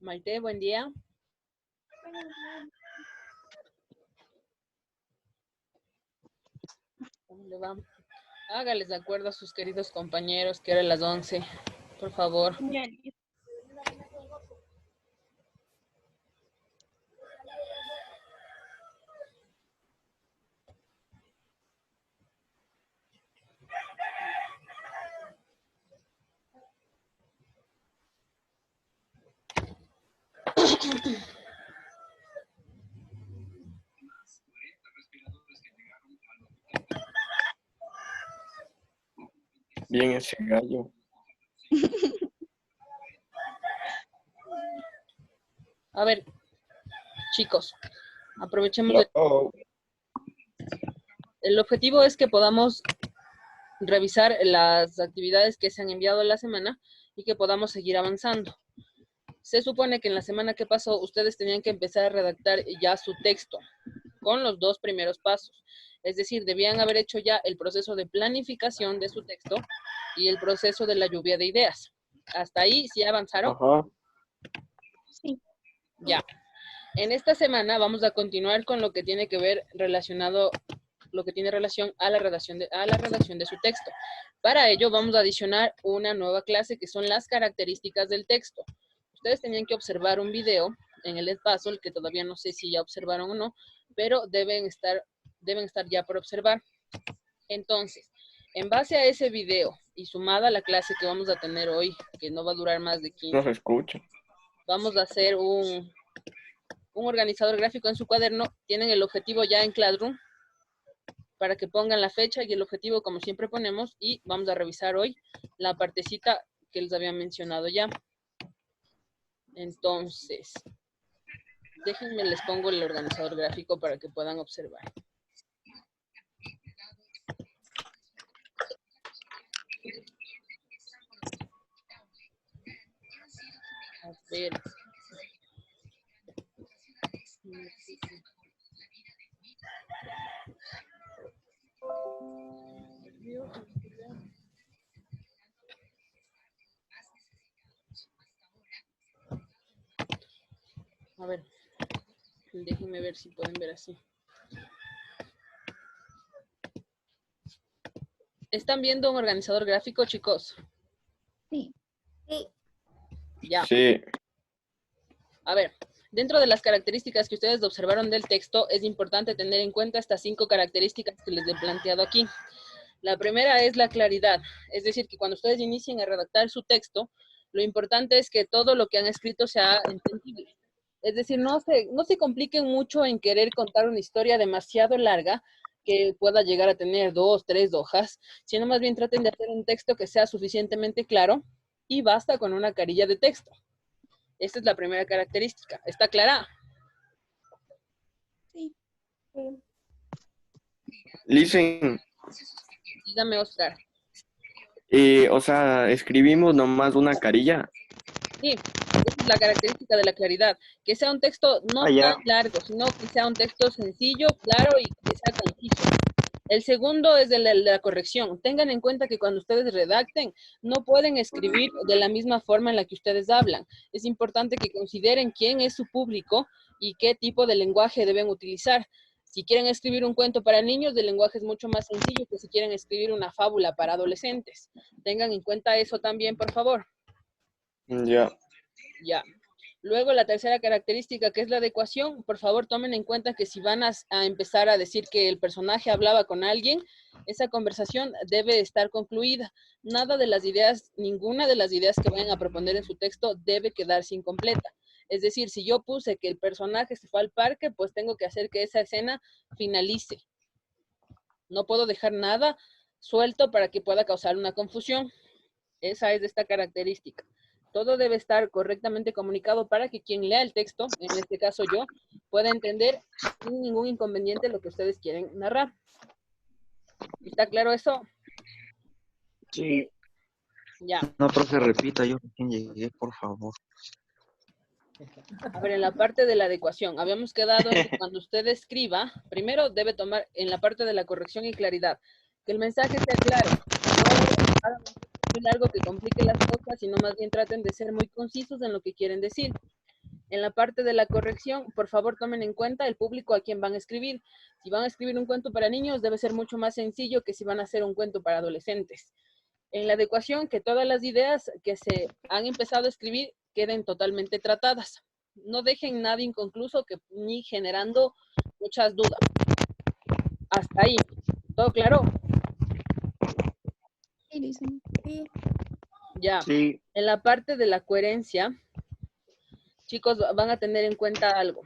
Maite, buen día. ¿Cómo le va? Hágales de acuerdo a sus queridos compañeros que eran las 11, por favor. Bien ese gallo. A ver, chicos, aprovechemos. El objetivo es que podamos revisar las actividades que se han enviado en la semana y que podamos seguir avanzando. Se supone que en la semana que pasó ustedes tenían que empezar a redactar ya su texto con los 2 primeros pasos. Es decir, debían haber hecho ya el proceso de planificación de su texto y el proceso de la lluvia de ideas. ¿Hasta ahí sí avanzaron? Ajá. Sí. Ya. En esta semana vamos a continuar con lo que tiene que ver relacionado, lo que tiene relación a la redacción de su texto. Para ello vamos a adicionar una nueva clase que son las características del texto. Ustedes tenían que observar un video en el espacio, el que todavía no sé si ya observaron o no, pero deben estar ya por observar. Entonces, en base a ese video y sumada a la clase que vamos a tener hoy, que no va a durar más de 15, No se escucha. vamos a hacer un organizador gráfico en su cuaderno. Tienen el objetivo ya en Classroom para que pongan la fecha y el objetivo como siempre ponemos, y vamos a revisar hoy la partecita que les había mencionado ya. Entonces, déjenme, les pongo el organizador gráfico para que puedan observar. A ver. A ver, déjenme ver si pueden ver así. ¿Están viendo un organizador gráfico, chicos? Sí. Sí. Ya. Sí. A ver, dentro de las características que ustedes observaron del texto, es importante tener en cuenta estas 5 características que les he planteado aquí. La primera es la claridad, es decir, que cuando ustedes inicien a redactar su texto, lo importante es que todo lo que han escrito sea entendible. Es decir, no se compliquen mucho en querer contar una historia demasiado larga que pueda llegar a tener 2, 3 hojas, sino más bien traten de hacer un texto que sea suficientemente claro y basta con una carilla de texto. Esta es la primera característica. ¿Está clara? Sí. Listen, Dígame, Oscar. o sea, escribimos nomás una carilla. Sí, esa es la característica de la claridad. Que sea un texto no tan largo, sino que sea un texto sencillo, claro y que sea conciso. El segundo es de la corrección. Tengan en cuenta que cuando ustedes redacten, no pueden escribir de la misma forma en la que ustedes hablan. Es importante que consideren quién es su público y qué tipo de lenguaje deben utilizar. Si quieren escribir un cuento para niños, el lenguaje es mucho más sencillo que si quieren escribir una fábula para adolescentes. Tengan en cuenta eso también, por favor. Ya. Ya. Luego la tercera característica, que es la adecuación, por favor tomen en cuenta que si van a empezar a decir que el personaje hablaba con alguien, esa conversación debe estar concluida. Nada de las ideas, ninguna de las ideas que vayan a proponer en su texto debe quedarse incompleta. Es decir, si yo puse que el personaje se fue al parque, pues tengo que hacer que esa escena finalice. No puedo dejar nada suelto para que pueda causar una confusión. Esa es esta característica. Todo debe estar correctamente comunicado para que quien lea el texto, en este caso yo, pueda entender sin ningún inconveniente lo que ustedes quieren narrar. ¿Está claro eso? Sí. Ya. No, profe, repita, yo recién llegué, por favor. A ver, en la parte de la adecuación, habíamos quedado en que cuando usted escriba, primero debe tomar en la parte de la corrección y claridad, que el mensaje sea claro. muy largo que complique las cosas, sino más bien traten de ser muy concisos en lo que quieren decir. En la parte de la corrección, por favor tomen en cuenta el público a quien van a escribir. Si van a escribir un cuento para niños, debe ser mucho más sencillo que si van a hacer un cuento para adolescentes. En la adecuación, que todas las ideas que se han empezado a escribir queden totalmente tratadas. No dejen nada inconcluso ni generando muchas dudas. Hasta ahí. ¿Todo claro? Sí, dicen. Sí. Ya. Sí. En la parte de la coherencia, chicos, van a tener en cuenta algo.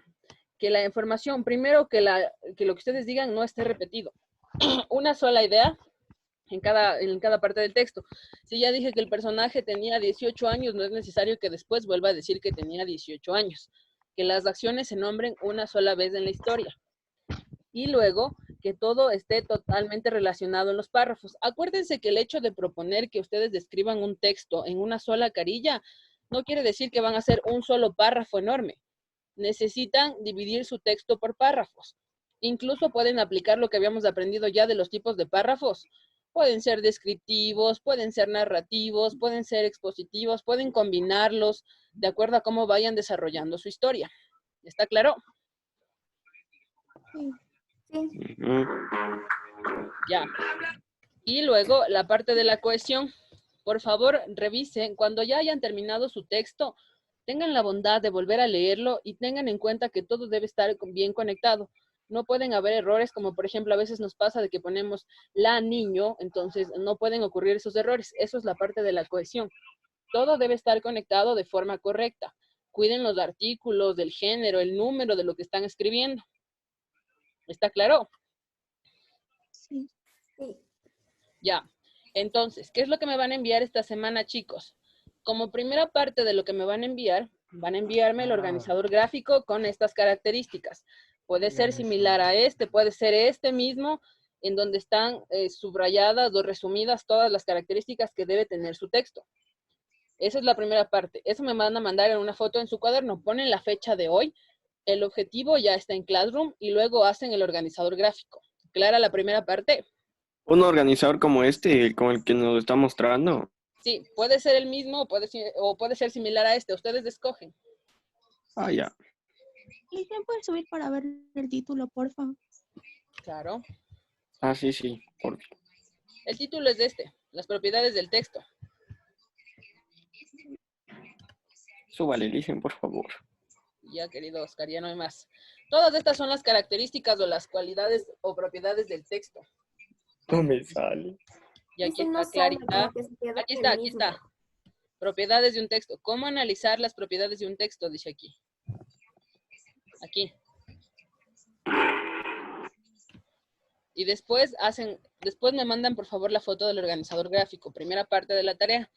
Que la información, primero que lo que ustedes digan no esté repetido. Una sola idea en cada parte del texto. Si ya dije que el personaje tenía 18 años, no es necesario que después vuelva a decir que tenía 18 años. Que las acciones se nombren una sola vez en la historia. Y luego, que todo esté totalmente relacionado en los párrafos. Acuérdense que el hecho de proponer que ustedes describan un texto en una sola carilla no quiere decir que van a hacer un solo párrafo enorme. Necesitan dividir su texto por párrafos. Incluso pueden aplicar lo que habíamos aprendido ya de los tipos de párrafos. Pueden ser descriptivos, pueden ser narrativos, pueden ser expositivos, pueden combinarlos de acuerdo a cómo vayan desarrollando su historia. ¿Está claro? Sí. Sí. Ya. Y luego la parte de la cohesión. Por favor, revisen. Cuando ya hayan terminado su texto, tengan la bondad de volver a leerlo y tengan en cuenta que todo debe estar bien conectado. No pueden haber errores, como por ejemplo a veces nos pasa de que ponemos la niño, entonces no pueden ocurrir esos errores. Eso es la parte de la cohesión. Todo debe estar conectado de forma correcta. Cuiden los artículos, del género, el número de lo que están escribiendo. ¿Está claro? Sí. Sí. Ya. Entonces, ¿qué es lo que me van a enviar esta semana, chicos? Como primera parte de lo que me van a enviarme el organizador gráfico con estas características. Puede ser similar a este, puede ser este mismo, en donde están subrayadas o resumidas todas las características que debe tener su texto. Esa es la primera parte. Eso me van a mandar en una foto en su cuaderno. Ponen la fecha de hoy, el objetivo ya está en Classroom y luego hacen el organizador gráfico. ¿Clara la primera parte? Un organizador como este, como el que nos está mostrando. Sí, puede ser el mismo o puede ser similar a este. Ustedes escogen. Ah, ya. ¿Quién puede subir para ver el título, porfa? Claro. Ah, sí, sí. El título es de este, las propiedades del texto. Súbale, dicen, por favor. Ya, querido Oscar, ya no hay más. Todas estas son las características o las cualidades o propiedades del texto. No me sale. Y aquí Ese no está sale, clarita. como que se quedó Aquí en está, el aquí mismo. está. Propiedades de un texto. ¿Cómo analizar las propiedades de un texto? Dice aquí. Aquí. Y después me mandan por favor la foto del organizador gráfico, primera parte de la tarea.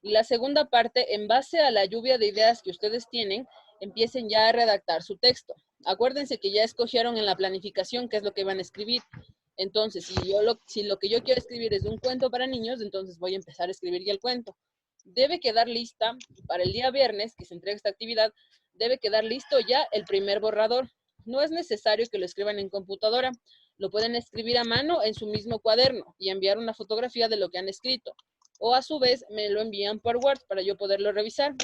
Y la segunda parte, en base a la lluvia de ideas que ustedes tienen, empiecen ya a redactar su texto. Acuérdense que ya escogieron en la planificación qué es lo que van a escribir. Entonces, si lo que yo quiero escribir es un cuento para niños, entonces voy a empezar a escribir ya el cuento. Debe quedar lista para el día viernes, que se entrega esta actividad, debe quedar listo ya el primer borrador. No es necesario que lo escriban en computadora. Lo pueden escribir a mano en su mismo cuaderno y enviar una fotografía de lo que han escrito. O a su vez me lo envían por Word para yo poderlo revisar.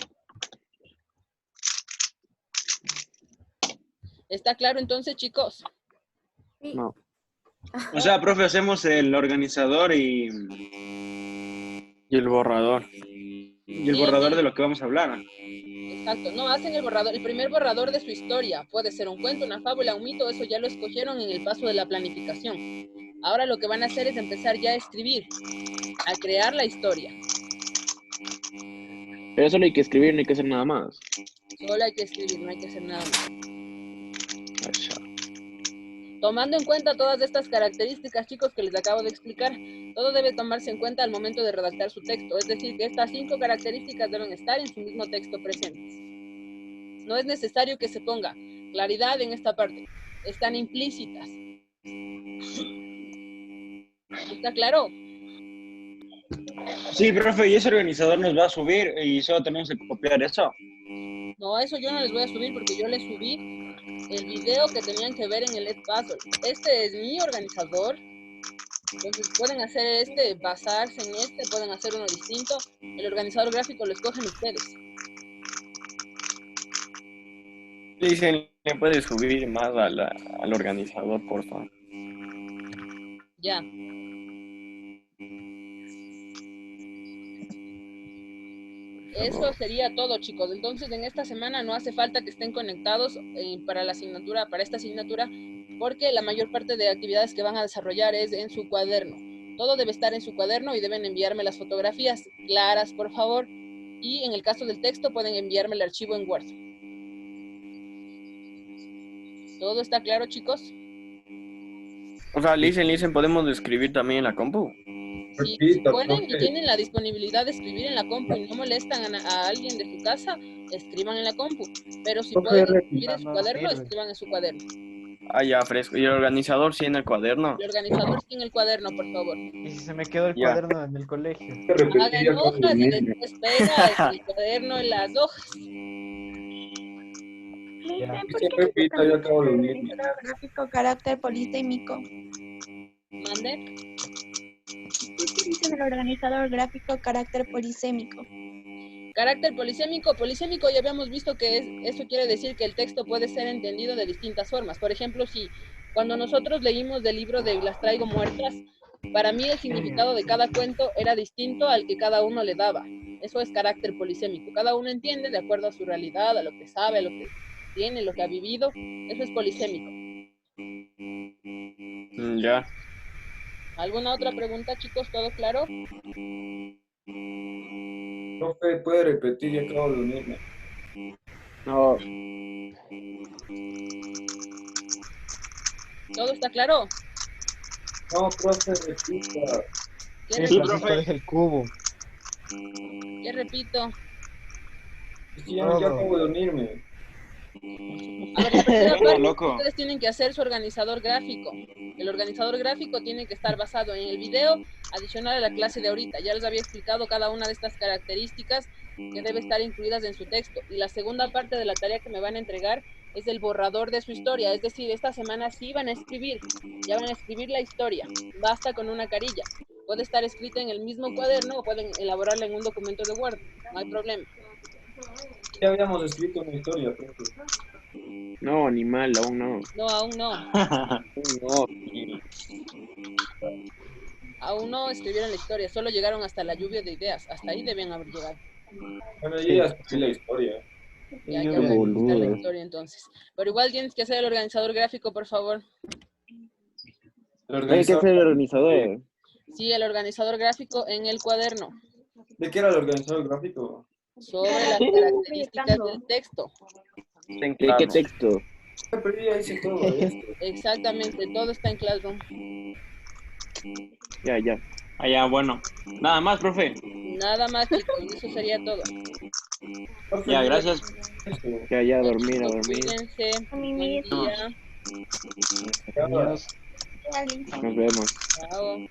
¿Está claro entonces, chicos? Sí. No. O sea, profe, hacemos el organizador y Y el borrador. el borrador de lo que vamos a hablar. Exacto, no, hacen el borrador, el primer borrador de su historia. Puede ser un cuento, una fábula, un mito, eso ya lo escogieron en el paso de la planificación. Ahora lo que van a hacer es empezar ya a escribir, a crear la historia. Pero solo hay que escribir, no hay que hacer nada más. Solo hay que escribir, no hay que hacer nada más. Acha. Tomando en cuenta todas estas características, chicos, que les acabo de explicar, todo debe tomarse en cuenta al momento de redactar su texto. Es decir, que estas 5 características deben estar en su mismo texto presentes. No es necesario que se ponga claridad en esta parte. Están implícitas. ¿Está claro? Sí, profe, y ese organizador nos va a subir y solo tenemos que copiar eso. No, eso yo no les voy a subir porque yo les subí el video que tenían que ver en el Edpuzzle. Este es mi organizador Entonces pueden hacer este, basarse en este, pueden hacer uno distinto. El organizador gráfico lo escogen ustedes. Dicen, le puedes subir más al organizador, por favor. Ya. Eso sería todo, chicos. Entonces, en esta semana no hace falta que estén conectados para la asignatura, para esta asignatura, porque la mayor parte de actividades que van a desarrollar es en su cuaderno. Todo debe estar en su cuaderno y deben enviarme las fotografías claras, por favor. Y en el caso del texto, pueden enviarme el archivo en Word. ¿Todo está claro, chicos? O sea, listen, ¿podemos escribir también en la compu? Si pueden y tienen la disponibilidad de escribir en la compu y no molestan a alguien de su casa, escriban en la compu. Pero si pueden escribir en su cuaderno, escriban en su cuaderno. Ah, ya, fresco. ¿Y el organizador sí en el cuaderno? El organizador sí en el cuaderno, por favor. Y si se me quedó el Ya. cuaderno en el colegio. Hagan hojas y después pega el cuaderno en las hojas. Listen, Ya. ¿por qué no se cambia el organizador gráfico carácter polisémico? Mande. ¿Qué utiliza el organizador gráfico carácter polisémico? Carácter polisémico. Polisémico ya habíamos visto que eso quiere decir que el texto puede ser entendido de distintas formas. Por ejemplo, si cuando nosotros leímos del libro de Las traigo muertas, para mí el significado de cada cuento era distinto al que cada uno le daba. Eso es carácter polisémico. Cada uno entiende de acuerdo a su realidad, a lo que sabe, a lo que tiene, lo que ha vivido. Eso es polisémico. Ya. ¿Alguna otra pregunta, chicos? ¿Todo claro? Profe, ¿puede repetir? Ya acabo de unirme. No, ¿Todo está claro? No, profe, repita. ¿Qué, Sí, repito? Francisco, deja el cubo. ¿Qué repito? Es que ya acabo de unirme. A ver, la primera parte, loco. ustedes tienen que hacer su organizador gráfico. El organizador gráfico tiene que estar basado en el video adicional a la clase de ahorita. Ya les había explicado cada una de estas características que debe estar incluidas en su texto. Y la segunda parte de la tarea que me van a entregar es el borrador de su historia. Es decir, esta semana sí van a escribir, ya van a escribir la historia. Basta con una carilla. Puede estar escrita en el mismo cuaderno o pueden elaborarla en un documento de Word. No hay problema. Ya habíamos escrito una historia, profe. no, animal, aún no. No, aún no. No, Aún no escribieron la historia, solo llegaron hasta la lluvia de ideas. Hasta ahí debían haber llegado. Bueno, yo ya escribí la historia. Ya, Yo ya de- está la historia entonces. Pero igual tienes que hacer el organizador gráfico, por favor. El hay que organizador- ser el organizador. Sí, el organizador gráfico en el cuaderno. ¿De qué era el organizador gráfico? Sobre las características del texto. En ¿De qué texto? Pero yo ya hice todo esto. Exactamente, todo está en Classroom. Ya, ya. Ah, ya, bueno. Nada más, profe. Nada más, chicos, eso sería todo. Profe, Ya, yo gracias. esto. Ya, ya, a dormir, a Chicos, dormir. cuídense. A mí Buen mismo. día. Ya, Adiós. Dale. Nos vemos. Chao.